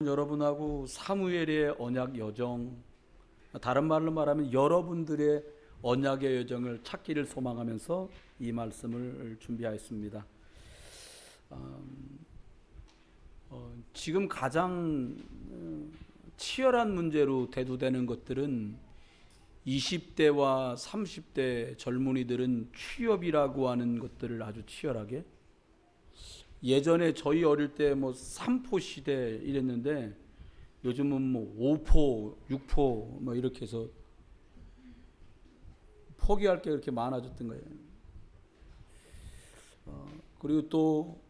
여러분하고 사무엘의 언약 여정, 다른 말로 말하면 여러분들의 언약의 여정을 찾기를 소망하면서 이 말씀을 준비하였습니다. 지금 가장 치열한 문제로 대두되는 것들은 20대와 30대 젊은이들은 취업이라고 하는 것들을 아주 치열하게, 예전에 저희 어릴 때 뭐 3포 시대 이랬는데 요즘은 뭐 5포, 6포 뭐 이렇게 해서 포기할 게 그렇게 많아졌던 거예요. 그리고 또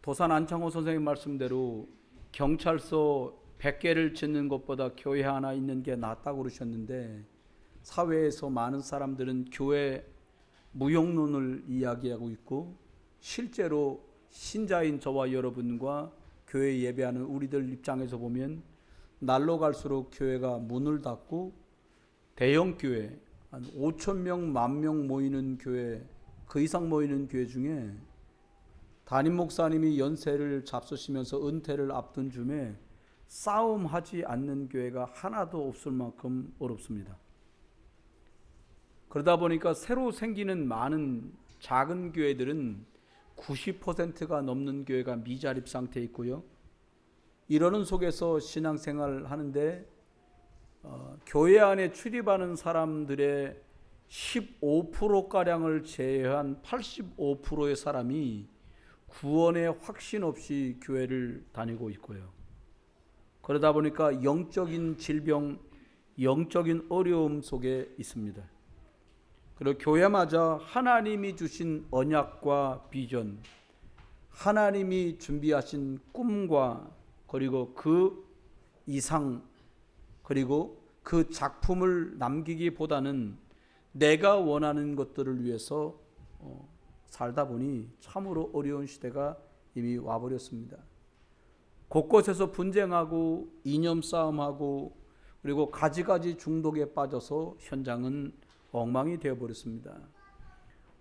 도산 안창호 선생님 말씀대로 경찰서 100개를 짓는 것보다 교회 하나 있는 게 낫다고 그러셨는데, 사회에서 많은 사람들은 교회 무용론을 이야기하고 있고, 실제로 신자인 저와 여러분과 교회 예배하는 우리들 입장에서 보면 날로 갈수록 교회가 문을 닫고, 대형 교회 한 5,000명, 10,000명 모이는 교회, 그 이상 모이는 교회 중에 담임 목사님이 연세를 잡수시면서 은퇴를 앞둔 줌에 싸움하지 않는 교회가 하나도 없을 만큼 어렵습니다. 그러다 보니까 새로 생기는 많은 작은 교회들은 90%가 넘는 교회가 미자립 상태에 있고요. 이러는 속에서 신앙생활 하는데 교회 안에 출입하는 사람들의 15%가량을 제외한 85%의 사람이 구원의 확신 없이 교회를 다니고 있고요. 그러다 보니까 영적인 질병, 영적인 어려움 속에 있습니다. 그리고 교회마저 하나님이 주신 언약과 비전, 하나님이 준비하신 꿈과 그리고 그 이상, 그리고 그 작품을 남기기보다는 내가 원하는 것들을 위해서 살다 보니 참으로 어려운 시대가 이미 와버렸습니다. 곳곳에서 분쟁하고 이념 싸움하고, 그리고 가지가지 중독에 빠져서 현장은 엉망이 되어버렸습니다.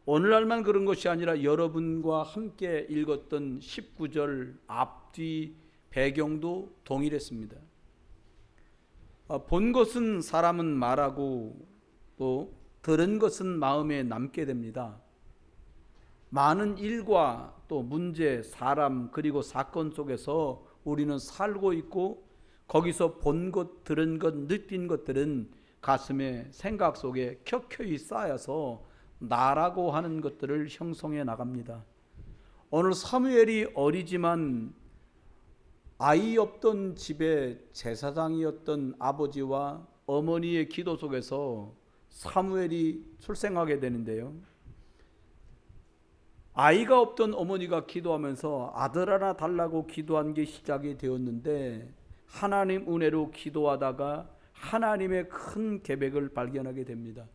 오늘날만 그런 것이 아니라 여러분과 함께 읽었던 19절 앞뒤 배경도 동일했습니다. 본 것은 사람은 말하고 또 들은 것은 마음에 남게 됩니다. 많은 일과 또 문제, 사람, 그리고 사건 속에서 우리는 살고 있고, 거기서 본 것, 들은 것, 느낀 것들은 가슴에, 생각 속에 켜켜이 쌓여서 나라고 하는 것들을 형성해 나갑니다. 오늘 사무엘이 어리지만 아이 없던 집에 제사장이었던 아버지와 어머니의 기도 속에서 사무엘이 출생하게 되는데요. 아이가 없던 어머니가 기도하면서 아들 하나 달라고 기도한 게 시작이 되었는데, 하나님 은혜로 기도하다가 하나님의 큰 계획을 발견하게 됩니다.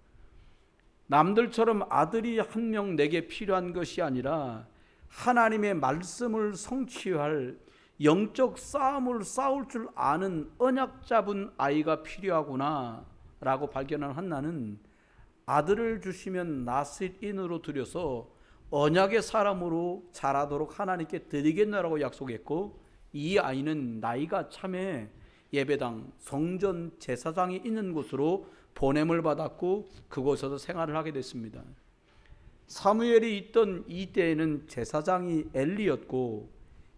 남들처럼 아들이 한 명 내게 필요한 것이 아니라 하나님의 말씀을 성취할 영적 싸움을 싸울 줄 아는 언약 잡은 아이가 필요하구나 라고 발견한 한나는 아들을 주시면 나실인으로 들여서 언약의 사람으로 자라도록 하나님께 드리겠노라고 약속했고, 이 아이는 나이가 참에 예배당, 성전 제사장이 있는 곳으로 보냄을 받았고 그곳에서 생활을 하게 됐습니다. 사무엘이 있던 이때에는 제사장이 엘리였고,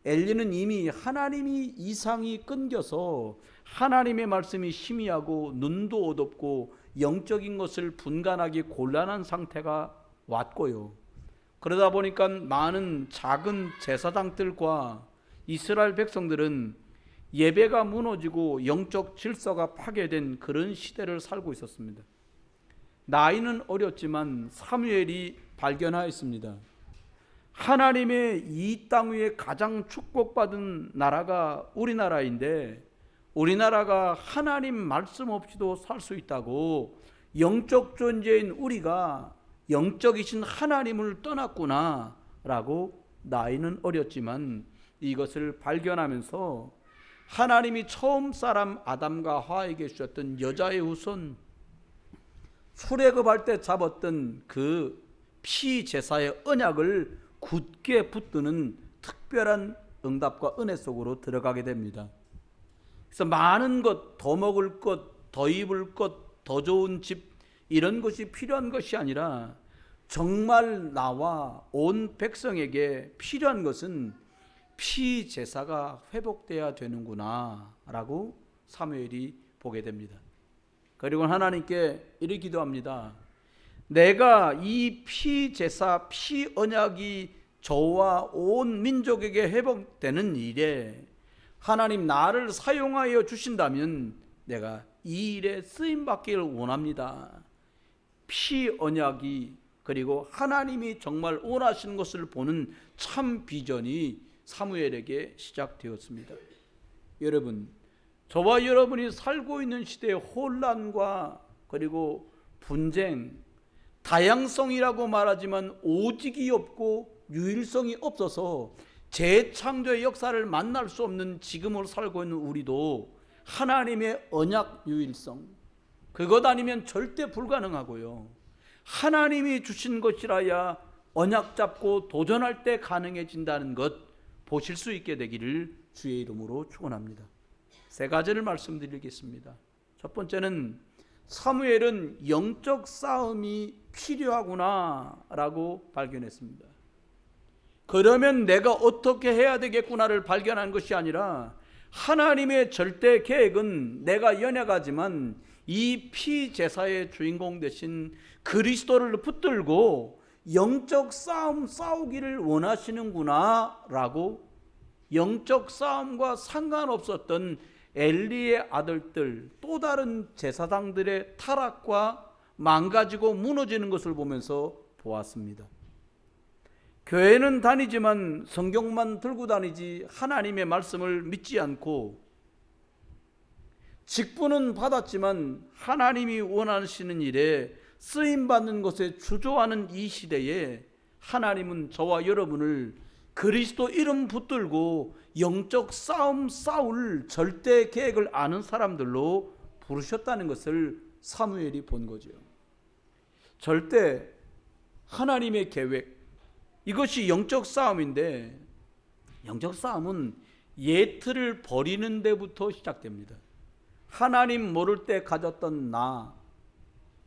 엘리는 이미 하나님이 이상이 끊겨서 하나님의 말씀이 희미하고 눈도 어둡고 영적인 것을 분간하기 곤란한 상태가 왔고요. 그러다 보니까 많은 작은 제사장들과 이스라엘 백성들은 예배가 무너지고 영적 질서가 파괴된 그런 시대를 살고 있었습니다. 나이는 어렸지만 사무엘이 발견하였습니다. 하나님의 이 땅 위에 가장 축복받은 나라가 우리나라인데, 우리나라가 하나님 말씀 없이도 살 수 있다고, 영적 존재인 우리가 영적이신 하나님을 떠났구나 라고 나이는 어렸지만 이것을 발견하면서 하나님이 처음 사람 아담과 하와에게 주셨던 여자의 후손, 출애굽할 때 잡았던 그 피제사의 언약을 굳게 붙드는 특별한 응답과 은혜 속으로 들어가게 됩니다. 그래서 많은 것, 더 먹을 것, 더 입을 것, 더 좋은 집 이런 것이 필요한 것이 아니라 정말 나와 온 백성에게 필요한 것은 피 제사가 회복돼야 되는구나 라고 사무엘이 보게 됩니다. 그리고 하나님께 이렇게 기도합니다. 내가 이 피 제사, 피 언약이 저와 온 민족에게 회복되는 일에 하나님 나를 사용하여 주신다면 내가 이 일에 쓰임받기를 원합니다. 피 언약이 그리고 하나님이 정말 원하시는 것을 보는 참 비전이 사무엘에게 시작되었습니다. 여러분, 저와 여러분이 살고 있는 시대의 혼란과 그리고 분쟁, 다양성이라고 말하지만 오직이 없고 유일성이 없어서 재창조의 역사를 만날 수 없는 지금을 살고 있는 우리도 하나님의 언약 유일성, 그것 아니면 절대 불가능하고요. 하나님이 주신 것이라야 언약 잡고 도전할 때 가능해진다는 것 보실 수 있게 되기를 주의 이름으로 축원합니다. 세 가지를 말씀드리겠습니다. 첫 번째는 사무엘은 영적 싸움이 필요하구나 라고 발견했습니다. 그러면 내가 어떻게 해야 되겠구나를 발견한 것이 아니라 하나님의 절대 계획은 내가 연약하지만 이 피 제사의 주인공 되신 그리스도를 붙들고 영적 싸움 싸우기를 원하시는구나 라고 영적 싸움과 상관없었던 엘리의 아들들, 또 다른 제사장들의 타락과 망가지고 무너지는 것을 보면서 보았습니다. 교회는 다니지만 성경만 들고 다니지 하나님의 말씀을 믿지 않고, 직분은 받았지만 하나님이 원하시는 일에 쓰임받는 것에 주저하는 이 시대에 하나님은 저와 여러분을 그리스도 이름 붙들고 영적 싸움 싸울 절대 계획을 아는 사람들로 부르셨다는 것을 사무엘이 본 거죠. 절대 하나님의 계획, 이것이 영적 싸움인데, 영적 싸움은 예틀을 버리는 데부터 시작됩니다. 하나님 모를 때 가졌던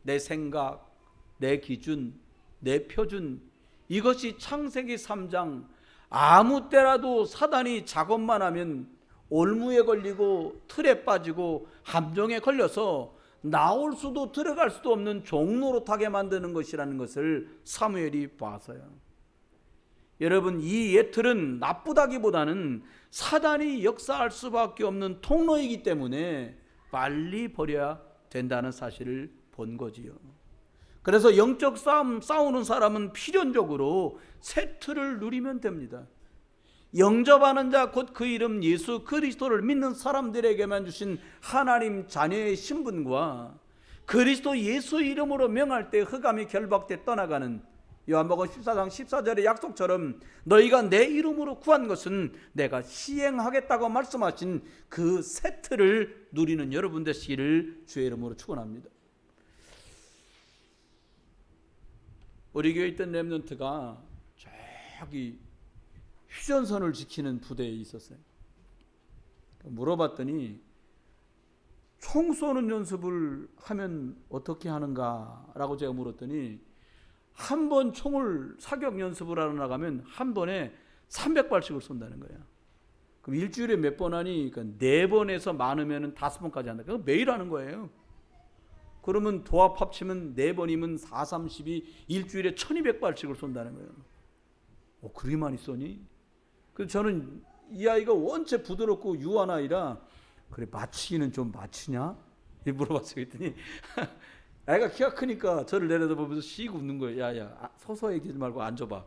내 생각, 내 기준, 내 표준, 이것이 창세기 3장 아무 때라도 사단이 작업만 하면 올무에 걸리고 틀에 빠지고 함정에 걸려서 나올 수도 들어갈 수도 없는 종노릇하게 만드는 것이라는 것을 사무엘이 봐서요. 여러분, 이 예틀은 나쁘다기보다는 사단이 역사할 수밖에 없는 통로이기 때문에 빨리 버려야 된다는 사실을 본 거지요. 그래서 영적 싸움 싸우는 사람은 필연적으로 새 틀을 누리면 됩니다. 영접하는 자 곧 그 이름 예수 그리스도를 믿는 사람들에게만 주신 하나님 자녀의 신분과 그리스도 예수 이름으로 명할 때 흑암이 결박돼 떠나가는 요한복음 14장 14절의 약속처럼 너희가 내 이름으로 구한 것은 내가 시행하겠다고 말씀하신 그 새 틀을 누리는 여러분 되시기를 주의 이름으로 축원합니다. 우리 교회에 있던 렘넌트가 저기 휴전선을 지키는 부대에 있었어요. 물어봤더니 총 쏘는 연습을 하면 어떻게 하는가라고 제가 물었더니 한 번 총을 사격 연습을 하러 나가면 한 번에 300발씩을 쏜다는 거예요. 그럼 일주일에 몇 번 하니? 그러니까 4번에서 많으면 5번까지 한다. 그거 매일 하는 거예요. 그러면 도합 합치면 4번이면 4, 32 일주일에 1200발씩을 쏜다는 거예요. 그리 많이 쏘니? 그래서 저는 이 아이가 원체 부드럽고 유한 아이라 그래 맞히기는 좀 맞히냐? 물어봤어요. 그랬더니 아이가 키가 크니까 저를 내려다보면서 씩 웃는 거예요. 야야 서서 얘기하지 말고 앉아봐.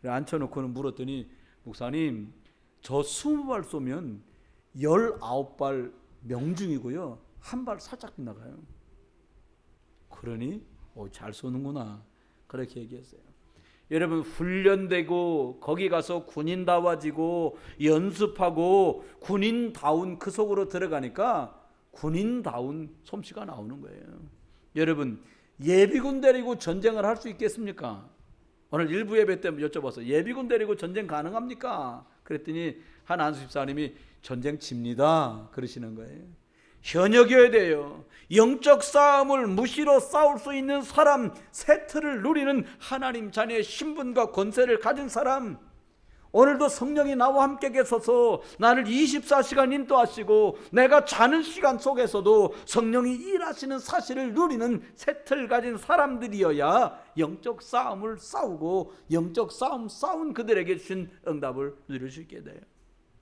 앉혀놓고는 물었더니 목사님 저 20발 쏘면 19발 명중이고요. 한 발 살짝 빗나가요. 그러니 잘 쏘는구나 그렇게 얘기했어요. 여러분 훈련되고 거기 가서 군인다워지고 연습하고 군인다운 그 속으로 들어가니까 군인다운 솜씨가 나오는 거예요. 여러분 예비군 데리고 전쟁을 할 수 있겠습니까? 오늘 일부 예배 때 여쭤봐서 예비군 데리고 전쟁 가능합니까? 그랬더니 한 안수집사님이 전쟁 집니다 그러시는 거예요. 현역이어야 돼요. 영적 싸움을 무시로 싸울 수 있는 사람, 세트를 누리는 하나님 자녀의 신분과 권세를 가진 사람, 오늘도 성령이 나와 함께 계셔서 나를 24시간 인도하시고 내가 자는 시간 속에서도 성령이 일하시는 사실을 누리는 세트를 가진 사람들이어야 영적 싸움을 싸우고 영적 싸움 싸운 그들에게 주신 응답을 누릴 수 있게 돼요.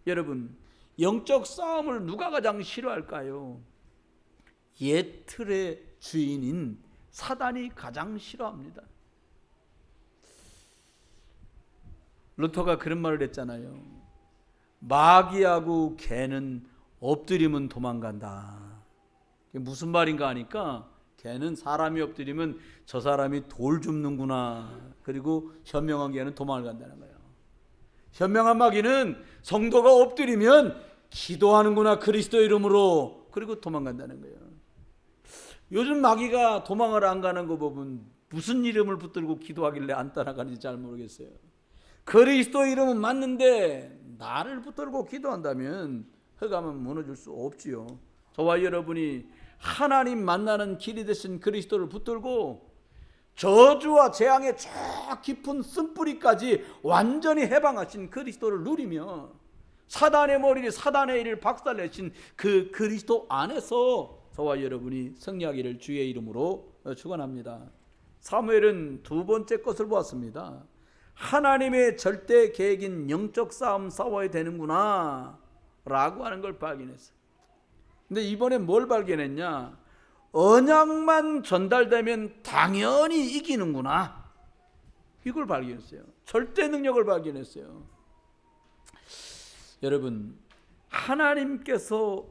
여러분, 영적 싸움을 누가 가장 싫어할까요? 예틀의 주인인 사단이 가장 싫어합니다. 루터가 그런 말을 했잖아요. 마귀하고 개는 엎드리면 도망간다. 무슨 말인가 하니까 개는 사람이 엎드리면 저 사람이 돌 줍는구나. 그리고 현명한 개는 도망을 간다는 거예요. 현명한 마귀는 성도가 엎드리면 기도하는구나 그리스도 이름으로. 그리고 도망간다는 거예요. 요즘 마귀가 도망을 안 가는 거 보면 무슨 이름을 붙들고 기도하길래 안 따라가는지 잘 모르겠어요. 그리스도 이름은 맞는데 나를 붙들고 기도한다면 흑암은 무너질 수 없지요. 저와 여러분이 하나님 만나는 길이 되신 그리스도를 붙들고 저주와 재앙의 저 깊은 쓴뿌리까지 완전히 해방하신 그리스도를 누리며 사단의 머리를 사단의 일을 박살내신 그 그리스도 안에서 저와 여러분이 승리하기를 주의 이름으로 축원합니다. 사무엘은 두 번째 것을 보았습니다. 하나님의 절대 계획인 영적 싸움 싸워야 되는구나 라고 하는 걸 발견했어요. 근데 이번에 뭘 발견했냐? 언약만 전달되면 당연히 이기는구나, 이걸 발견했어요. 절대 능력을 발견했어요. 여러분, 하나님께서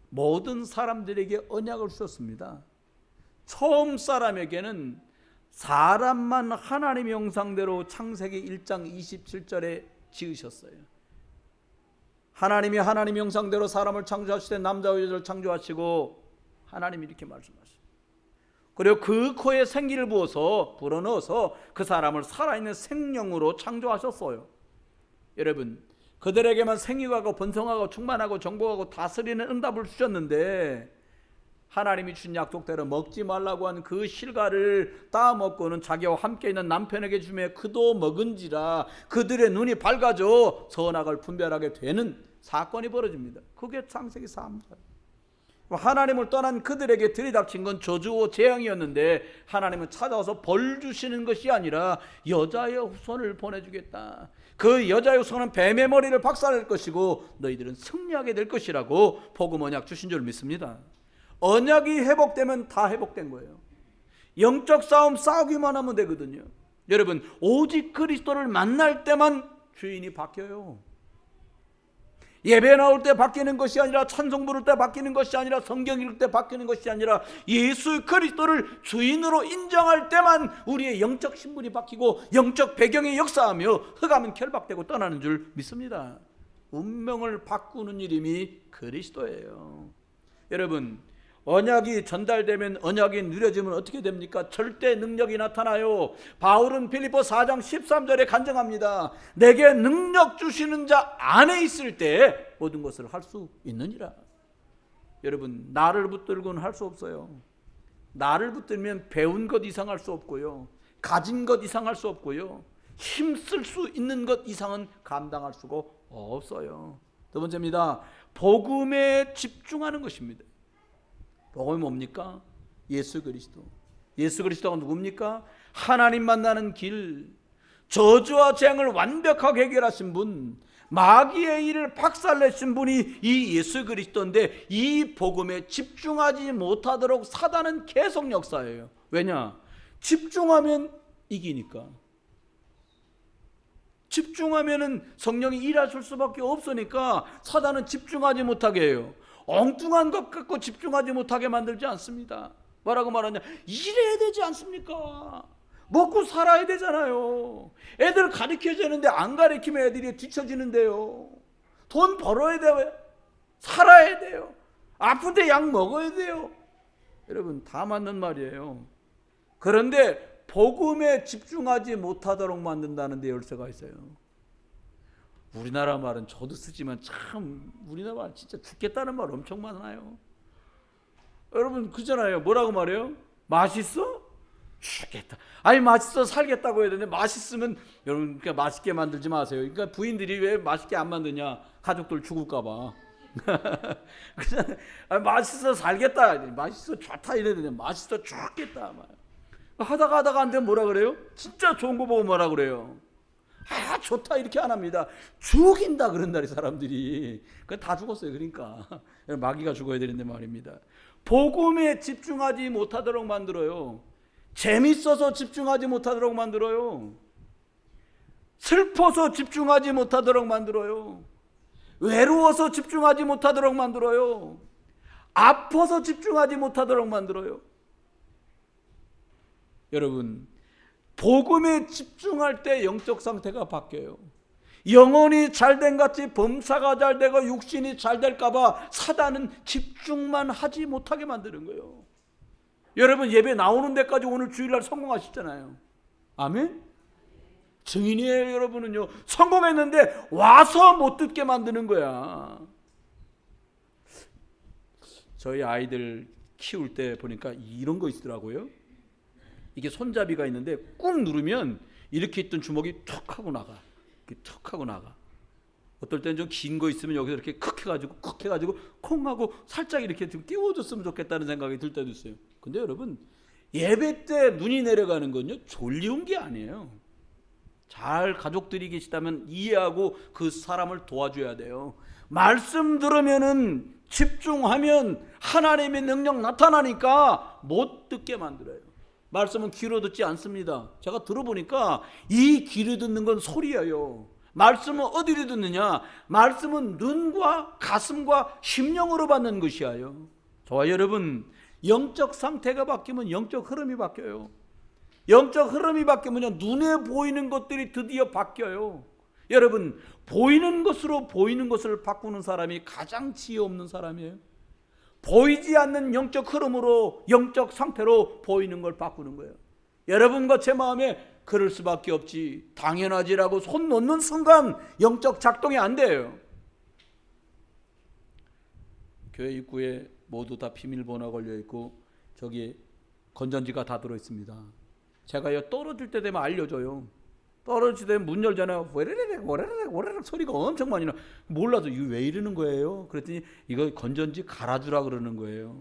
모든 사람들에게 언약을 주셨습니다. 처음 사람에게는 사람만 하나님의 형상대로 창세기 1장 27절에 지으셨어요. 하나님이 하나님의 형상대로 사람을 창조하실 때 남자와 여자를 창조하시고 하나님이 이렇게 말씀하셨어요. 그리고 그 코에 생기를 부어서 불어넣어서 그 사람을 살아있는 생명으로 창조하셨어요. 여러분, 그들에게만 생육하고 번성하고 충만하고 정복하고 다스리는 응답을 주셨는데 하나님이 준 약속대로 먹지 말라고 한 그 실과를 따먹고는 자기와 함께 있는 남편에게 주며 그도 먹은지라 그들의 눈이 밝아져 선악을 분별하게 되는 사건이 벌어집니다. 그게 창세기 3장. 하나님을 떠난 그들에게 들이닥친 건 저주와 재앙이었는데 하나님은 찾아와서 벌 주시는 것이 아니라 여자의 후손을 보내주겠다. 그 여자의 후손은 뱀의 머리를 박살낼 것이고 너희들은 승리하게 될 것이라고 복음 언약 주신 줄 믿습니다. 언약이 회복되면 다 회복된 거예요. 영적 싸움 싸우기만 하면 되거든요. 여러분, 오직 그리스도를 만날 때만 주인이 바뀌어요. 예배 나올 때 바뀌는 것이 아니라 찬송 부를 때 바뀌는 것이 아니라 성경 읽을 때 바뀌는 것이 아니라 예수 그리스도를 주인으로 인정할 때만 우리의 영적 신분이 바뀌고 영적 배경이 역사하며 흑암은 결박되고 떠나는 줄 믿습니다. 운명을 바꾸는 이름이 그리스도예요. 여러분, 언약이 전달되면 언약이 누려지면 어떻게 됩니까? 절대 능력이 나타나요. 바울은 빌립보 4장 13절에 간증합니다. 내게 능력 주시는 자 안에 있을 때 모든 것을 할 수 있느니라. 여러분, 나를 붙들고는 할 수 없어요. 나를 붙들면 배운 것 이상 할 수 없고요, 가진 것 이상 할 수 없고요, 힘쓸 수 있는 것 이상은 감당할 수가 없어요. 두 번째입니다. 복음에 집중하는 것입니다. 복음이 뭡니까? 예수 그리스도. 예수 그리스도가 누굽니까? 하나님 만나는 길, 저주와 재앙을 완벽하게 해결하신 분, 마귀의 일을 박살내신 분이 이 예수 그리스도인데 이 복음에 집중하지 못하도록 사단은 계속 역사해요. 왜냐? 집중하면 이기니까. 집중하면은 성령이 일하실 수밖에 없으니까 사단은 집중하지 못하게 해요. 엉뚱한 것 갖고 집중하지 못하게 만들지 않습니다. 뭐라고 말하냐? 일해야 되지 않습니까? 먹고 살아야 되잖아요. 애들 가르쳐야 되는데 안 가르치면 애들이 뒤처지는데요. 돈 벌어야 돼요. 살아야 돼요. 아픈데 약 먹어야 돼요. 여러분, 다 맞는 말이에요. 그런데 복음에 집중하지 못하도록 만든다는 데 열쇠가 있어요. 우리나라 말은 저도 쓰지만 참 우리나라 말 진짜 죽겠다는 말 엄청 많아요. 여러분 그잖아요. 뭐라고 말해요? 맛있어? 죽겠다. 아니 맛있어 살겠다고 해야 되는데 맛있으면 여러분 그러니까 맛있게 만들지 마세요. 그러니까 부인들이 왜 맛있게 안 만드냐? 가족들 죽을까 봐. 아니, 맛있어 살겠다. 맛있어 좋다 이래야 되는데 맛있어 죽겠다. 하다가 안 되면 뭐라 그래요? 진짜 좋은 거 보고 뭐라 그래요? 아 좋다 이렇게 안 합니다. 죽인다 그런다 이 사람들이. 다 죽었어요. 그러니까 마귀가 죽어야 되는데 말입니다. 복음에 집중하지 못하도록 만들어요. 재밌어서 집중하지 못하도록 만들어요. 슬퍼서 집중하지 못하도록 만들어요. 외로워서 집중하지 못하도록 만들어요. 아파서 집중하지 못하도록 만들어요. 여러분 복음에 집중할 때 영적 상태가 바뀌어요. 영혼이 잘된 같이 범사가 잘되고 육신이 잘될까 봐 사단은 집중만 하지 못하게 만드는 거예요. 여러분 예배 나오는 데까지 오늘 주일날 성공하셨잖아요. 아멘? 증인이에요. 여러분은요 성공했는데 와서 못 듣게 만드는 거야. 저희 아이들 키울 때 보니까 이런 거 있더라고요. 이게 손잡이가 있는데 꾹 누르면 이렇게 있던 주먹이 툭 하고 나가. 이렇게 툭 하고 나가. 어떨 때는 좀 긴 거 있으면 여기서 이렇게 쿡 해가지고 콩 하고 살짝 이렇게 좀 띄워줬으면 좋겠다는 생각이 들 때도 있어요. 근데 여러분 예배 때 눈이 내려가는 건요 졸리운 게 아니에요. 잘 가족들이 계시다면 이해하고 그 사람을 도와줘야 돼요. 말씀 들으면은 집중하면 하나님의 능력 나타나니까 못 듣게 만들어요. 말씀은 귀로 듣지 않습니다. 제가 들어보니까 이 귀로 듣는 건 소리예요. 말씀은 어디로 듣느냐? 말씀은 눈과 가슴과 심령으로 받는 것이에요. 저와 여러분 영적 상태가 바뀌면 영적 흐름이 바뀌어요. 영적 흐름이 바뀌면 눈에 보이는 것들이 드디어 바뀌어요. 여러분 보이는 것으로 보이는 것을 바꾸는 사람이 가장 지혜 없는 사람이에요. 보이지 않는 영적 흐름으로 영적 상태로 보이는 걸 바꾸는 거예요. 여러분과 제 마음에 그럴 수밖에 없지 당연하지라고 손 놓는 순간 영적 작동이 안 돼요. 교회 입구에 모두 다 비밀번호가 걸려있고 저기 건전지가 다 들어있습니다. 제가 떨어질 때 되면 알려줘요. 떨어질 때 문 열잖아요. 오래락 소리가 엄청 많이 나. 몰라서 이거 왜 이러는 거예요? 그랬더니 이거 건전지 갈아주라 그러는 거예요.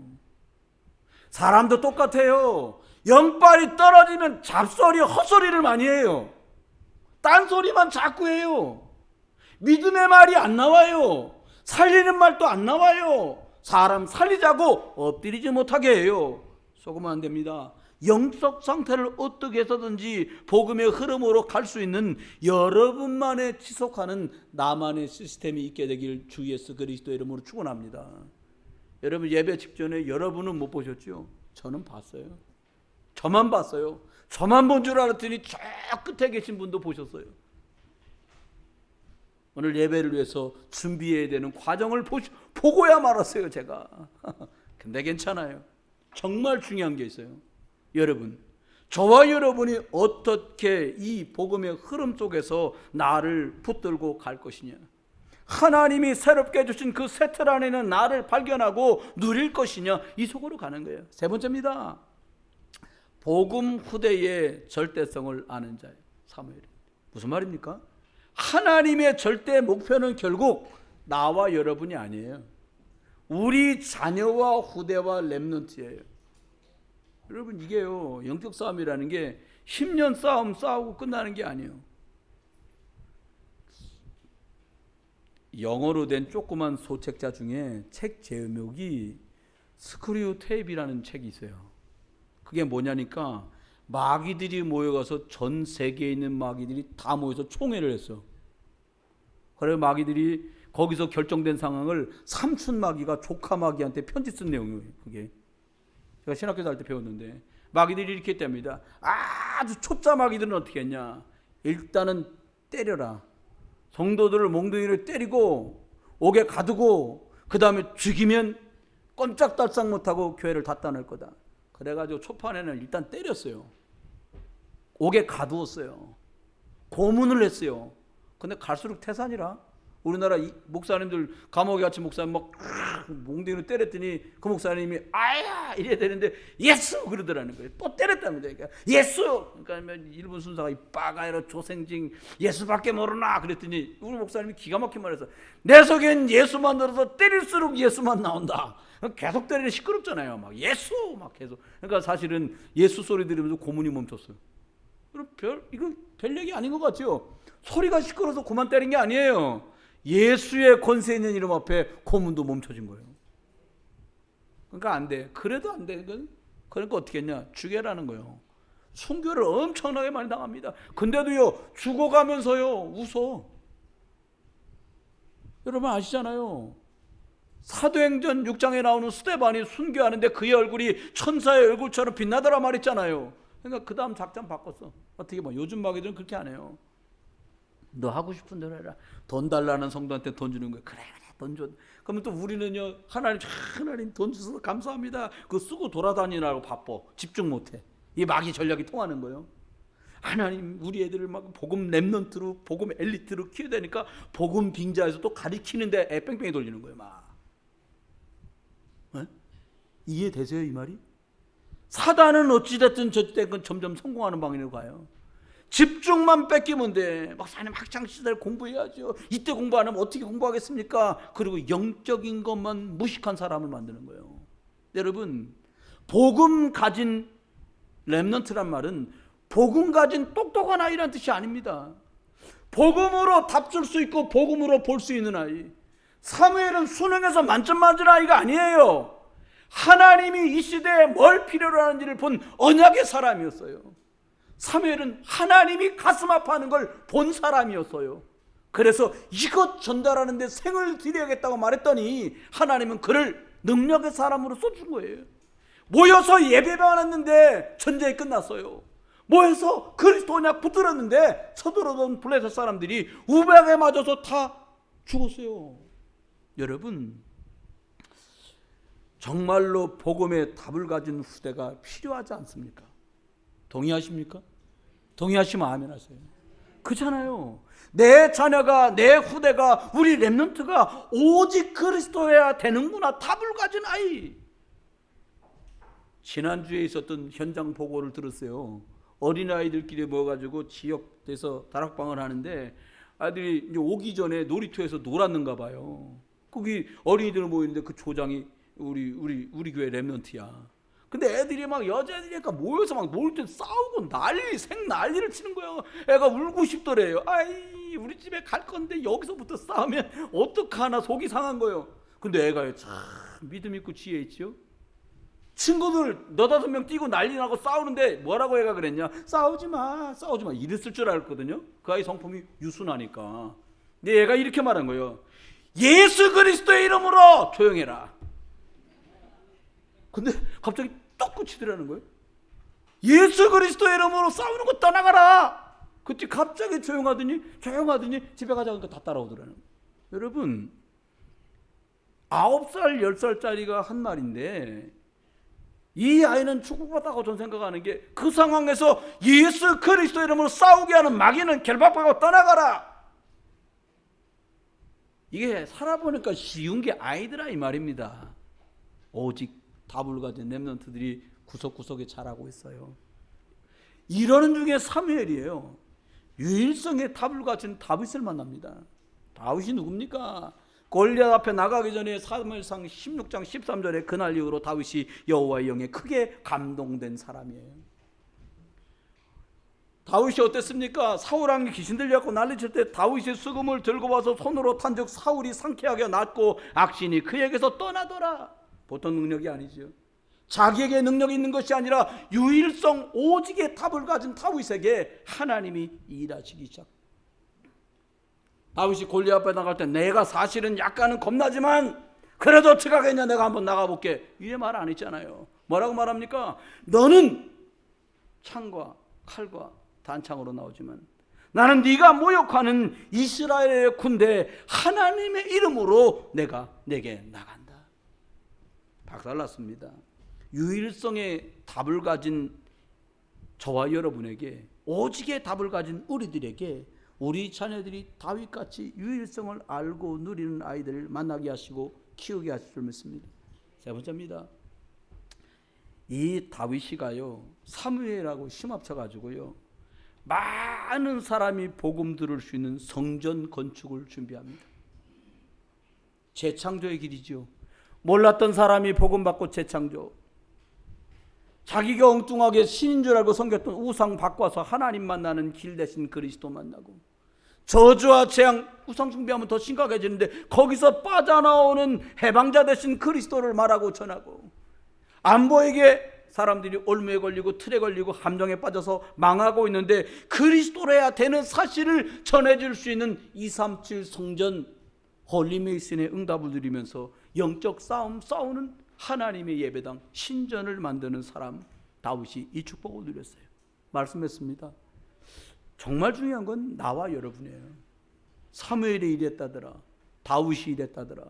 사람도 똑같아요. 영빨이 떨어지면 잡소리 헛소리를 많이 해요. 딴소리만 자꾸 해요. 믿음의 말이 안 나와요. 살리는 말도 안 나와요. 사람 살리자고 엎드리지 못하게 해요. 속으면 안 됩니다. 영적 상태를 어떻게 해서든지 복음의 흐름으로 갈 수 있는 여러분만의 지속하는 나만의 시스템이 있게 되길 주 예수 그리스도의 이름으로 축원합니다. 여러분 예배 직전에 여러분은 못 보셨죠? 저는 봤어요. 저만 봤어요. 저만 본 줄 알았더니 저 끝에 계신 분도 보셨어요. 오늘 예배를 위해서 준비해야 되는 과정을 보고야 말았어요 제가. 근데 괜찮아요. 정말 중요한 게 있어요. 여러분 저와 여러분이 어떻게 이 복음의 흐름 속에서 나를 붙들고 갈 것이냐, 하나님이 새롭게 주신 그 새 틀 안에는 나를 발견하고 누릴 것이냐, 이 속으로 가는 거예요. 세 번째입니다. 복음 후대의 절대성을 아는 자예요. 사무엘. 무슨 말입니까? 하나님의 절대 목표는 결국 나와 여러분이 아니에요. 우리 자녀와 후대와 렘넌트예요. 여러분 이게요 영적 싸움이라는 게 10년 싸우고 끝나는 게 아니에요. 영어로 된 조그만 소책자 중에 책 제목이 스크류 테이프라는 책이 있어요. 그게 뭐냐니까 마귀들이 모여가서 전 세계에 있는 마귀들이 다 모여서 총회를 했어. 그래서 마귀들이 거기서 결정된 상황을 삼촌 마귀가 조카 마귀한테 편지 쓴 내용이에요. 그게 제가 신학교 다닐 때 배웠는데 마귀들이 이렇게 했답니다. 아주 초짜 마귀들은 어떻게 했냐, 일단은 때려라. 성도들을 몽둥이를 때리고 옥에 가두고 그 다음에 죽이면 꼼짝달싹 못하고 교회를 닫다 낼 거다. 그래가지고 초판에는 일단 때렸어요. 옥에 가두었어요. 고문을 했어요. 근데 갈수록 태산이라. 우리나라 목사님들 감옥에 갇힌 목사님 막 몽둥이로 때렸더니 그 목사님이 아야 이래야 되는데 예수 그러더라는 거예요. 또 때렸답니다. 그러니까 예수. 그러니까 일본 순사가 이 빠가이로 조생징 예수밖에 모르나 그랬더니 우리 목사님이 기가 막힌 말해서 내 속엔 예수만 들어서 때릴수록 예수만 나온다. 계속 때리면 시끄럽잖아요. 막 예수 막 계속. 그러니까 사실은 예수 소리 들으면서 고문이 멈췄어요. 이거 별 얘기 아닌 것 같죠? 소리가 시끄러워서 그만 때린 게 아니에요. 예수의 권세 있는 이름 앞에 고문도 멈춰진 거예요. 그러니까 안 돼. 그래도 안 돼. 그러니까 어떻게 했냐? 죽여라는 거예요. 순교를 엄청나게 많이 당합니다. 근데도요, 죽어가면서요, 웃어. 여러분 아시잖아요. 사도행전 6장에 나오는 스데반이 순교하는데 그의 얼굴이 천사의 얼굴처럼 빛나더라 말했잖아요. 그러니까 그 다음 작전 바꿨어. 어떻게 뭐 요즘 마귀들은 그렇게 안 해요. 너 하고 싶은 대로 해라. 돈 달라는 성도한테 돈 주는 거야. 그래 돈 줘. 그러면 또 우리는요, 하나님 돈 주셔서 감사합니다. 그거 쓰고 돌아다니느라고 바빠. 집중 못해. 이 마귀 전략이 통하는 거예요. 하나님 우리 애들을 막 복음 랩넌트로 복음 엘리트로 키워야 되니까 복음 빙자에서 또 가리키는데 뺑뺑이 돌리는 거예요. 막. 네? 이해되세요 이 말이? 사단은 어찌됐든 저찌됐든 점점 성공하는 방향으로 가요. 집중만 뺏기면 돼. 목사님 학창시절 공부해야죠. 이때 공부 안 하면 어떻게 공부하겠습니까? 그리고 영적인 것만 무식한 사람을 만드는 거예요. 여러분, 복음 가진 렘넌트란 말은 복음 가진 똑똑한 아이란 뜻이 아닙니다. 복음으로 답 줄 수 있고 복음으로 볼 수 있는 아이. 사무엘은 수능에서 만점 맞은 아이가 아니에요. 하나님이 이 시대에 뭘 필요로 하는지를 본 언약의 사람이었어요. 사무엘은 하나님이 가슴 아파하는 걸 본 사람이었어요. 그래서 이것 전달하는데 생을 드려야겠다고 말했더니 하나님은 그를 능력의 사람으로 써준 거예요. 모여서 예배만 했는데 전쟁이 끝났어요. 모여서 그리스도 언약 붙들었는데 서두르던 블레셋 사람들이 우박에 맞아서 다 죽었어요. 여러분, 정말로 복음의 답을 가진 후대가 필요하지 않습니까? 동의하십니까? 동의하시면 아멘 하세요. 그렇잖아요. 내 자녀가, 내 후대가, 우리 렘넌트가 오직 그리스도여야 되는구나. 답을 가진 아이. 지난주에 있었던 현장 보고를 들었어요. 어린아이들끼리 모여가지고 지역에서 다락방을 하는데 아이들이 이제 오기 전에 놀이터에서 놀았는가 봐요. 거기 어린이들 모이는데 그 조장이 우리 교회 렘넌트야. 근데 애들이 막 여자애들이니까 모여서 막 놀 때 싸우고 난리를 치는 거예요. 애가 울고 싶더래요. 아이 우리 집에 갈 건데 여기서부터 싸우면 어떡하나 속이 상한 거예요. 근데 애가 참 믿음 있고 지혜 있죠. 친구들 너다섯 명 뛰고 난리 나고 싸우는데 뭐라고 애가 그랬냐? 싸우지 마 이랬을 줄 알았거든요. 그 아이 성품이 유순하니까. 근데 얘가 이렇게 말한 거예요. 예수 그리스도의 이름으로 조용해라. 근데 갑자기 떡 그치더라는 거예요. 예수 그리스도의 이름으로 싸우는 거 떠나가라. 그때 갑자기 조용하더니 집에 가자 그러니까 다 따라오더라는 거예요. 여러분 9살 10살짜리가 한 말인데 이 아이는 축복받다고 저는 생각하는 게 그 상황에서 예수 그리스도 이름으로 싸우게 하는 마귀는 결박하고 떠나가라. 이게 살아보니까 쉬운 게 아니더라 이 말입니다. 오직 답을 가진 렘넌트들이 구석구석에 자라고 있어요. 이러는 중에 사무엘이에요. 유일성의 답을 가진 다윗을 만납니다. 다윗이 누굽니까? 골리앗 앞에 나가기 전에 사무엘상 16장 13절에 그날 이후로 다윗이 여호와의 영에 크게 감동된 사람이에요. 다윗이 어땠습니까? 사울 왕이 귀신 들려갖고 난리칠 때 다윗이 수금을 들고 와서 손으로 탄즉 사울이 상쾌하게 낫고 악신이 그에게서 떠나더라. 보통 능력이 아니죠. 자기에게 능력이 있는 것이 아니라 유일성 오직의 답을 가진 다윗에게 하나님이 일하시기 시작. 다윗이 골리앗 앞에 나갈 때 내가 사실은 약간은 겁나지만 그래도 어떻게 하겠냐 내가 한번 나가볼게 이래 말 안 했잖아요. 뭐라고 말합니까? 너는 창과 칼과 단창으로 나오지만 나는 네가 모욕하는 이스라엘의 군대 하나님의 이름으로 내가 내게 나간다. 박살났습니다. 유일성의 답을 가진 저와 여러분에게 오직의 답을 가진 우리들에게 우리 자녀들이 다윗같이 유일성을 알고 누리는 아이들을 만나게 하시고 키우게 하실 줄 믿습니다. 세 번째입니다. 이 다윗이가요, 사무엘하고 힘합쳐가지고요, 많은 사람이 복음 들을 수 있는 성전 건축을 준비합니다. 재창조의 길이죠. 몰랐던 사람이 복음 받고 재창조. 자기가 엉뚱하게 신인 줄 알고 섬겼던 우상 바꿔서 하나님 만나는 길 대신 그리스도 만나고, 저주와 재앙, 우상 숭배하면 더 심각해지는데 거기서 빠져나오는 해방자 대신 그리스도를 말하고 전하고, 안보에게 사람들이 올무에 걸리고 틀에 걸리고 함정에 빠져서 망하고 있는데 그리스도로 해야 되는 사실을 전해줄 수 있는 237 성전 홀리메이슨의 응답을 누리면서 영적 싸움 싸우는 하나님의 예배당 신전을 만드는 사람 다윗이 이 축복을 누렸어요. 말씀했습니다. 정말 중요한 건 나와 여러분이에요. 사무엘이 이랬다더라, 다윗이 이랬다더라.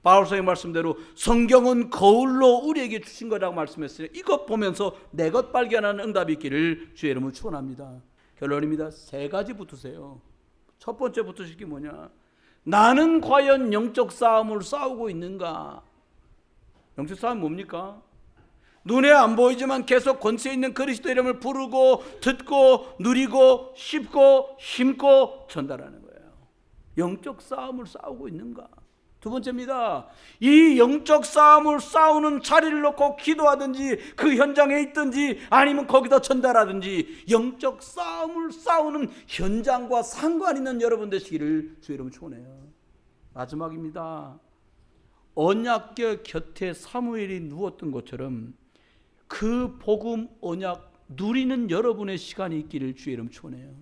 바울서의 말씀대로 성경은 거울로 우리에게 주신 거라고 말씀했어요. 이것 보면서 내 것 발견하는 응답이 있기를 주의 이름으로 축원합니다. 결론입니다. 세 가지 붙으세요. 첫 번째 붙으실 게 뭐냐? 나는 과연 영적 싸움을 싸우고 있는가? 영적 싸움 뭡니까? 눈에 안 보이지만 계속 권세 있는 그리스도 이름을 부르고 듣고 누리고 씹고 힘고 전달하는 거예요. 영적 싸움을 싸우고 있는가? 두 번째입니다. 이 영적 싸움을 싸우는 자리를 놓고 기도하든지 그 현장에 있든지 아니면 거기다 전달하든지 영적 싸움을 싸우는 현장과 상관 있는 여러분 되시기를 주의 이름으로 축원해요. 마지막입니다. 언약궤 곁에 사무엘이 누웠던 것처럼 그 복음 언약 누리는 여러분의 시간이 있기를 주의 이름으로 축원해요.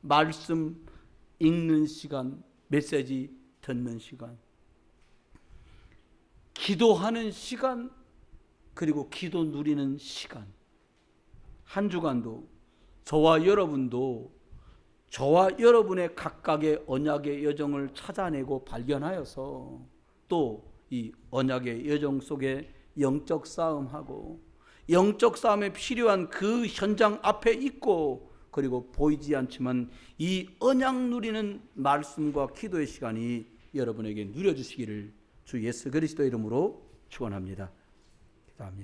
말씀 읽는 시간, 메시지 듣는 시간, 기도하는 시간, 그리고 기도 누리는 시간. 한 주간도 저와 여러분도 저와 여러분의 각각의 언약의 여정을 찾아내고 발견하여서 또 이 언약의 여정 속에 영적 싸움하고 영적 싸움에 필요한 그 현장 앞에 있고, 그리고 보이지 않지만 이 언약 누리는 말씀과 기도의 시간이 여러분에게 누려주시기를 주 예수 그리스도 이름으로 축원합니다. 기도합니다.